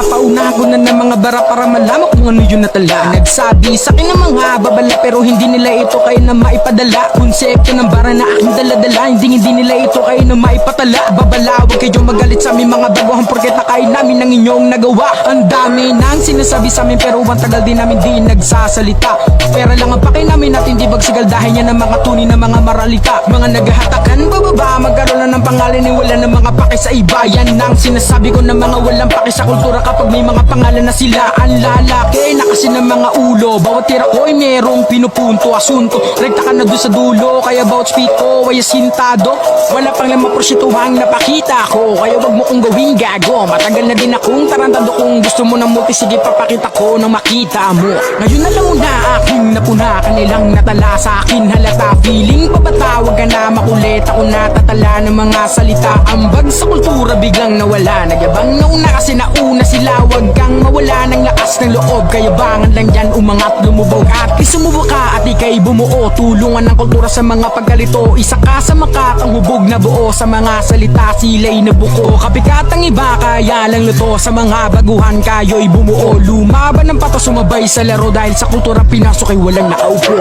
Papauna ko na ng mga bara para malaman kung ano yun natala. Nagsabi sa akin ng mga babala pero hindi nila ito kayo na maipadala. Konsepto ng bara na aking daladala, hindi nila ito kayo na maipatala. Babala, huwag kayo magalit sa aming mga baguhan porket nakain namin ng inyong nagawa. Ang dami nang sinasabi sa amin pero ang tagal din namin di nagsasalita. Pera lang ang pakain namin at hindi bagsigal dahil yan ang mga tunay na mga maralita. Mga naghahatakan bababa, magkaroon na ng pangalan ni wala ng mga paki sa iba. Yan ang sinasabi ko ng mga walang paki sa kultura kapag may mga pangalan na sila. Ang lalaki na kasi ng mga ulo, bawat tira ko ay merong pinupunto asunto. Rekta ka na doon sa dulo, kaya bawat speed ko ay asintado. Wala pang 5% ang napakita ko, kaya wag mo kong gawing gago. Matagal na din akong tarantado, kung gusto mo ng multi sige papakita ko nang makita mo. Ngayon alam mo na aking napuna, kanilang natala sa akin halata. Feeling pabatawag ka na makulit, ako natatala ng mga salita. Ambag sa kultura biglang nawala, nagyabang nauna kasi nauna sila. Wag kang mawala ng lakas ng loob, kayabangan lang yan umangat lumubog. At isumubo ka at ikay bumuo, tulungan ng kultura sa mga pagkalito. Isa ka sa makatang hubog na buo, sa mga salita sila'y nabuko. Kapikatang iba kaya lang luto, sa mga baguhan kayo'y bumuo. Lumaban ng pato sumabay sa laro, dahil sa kultura pinasok ay walang nakaupo.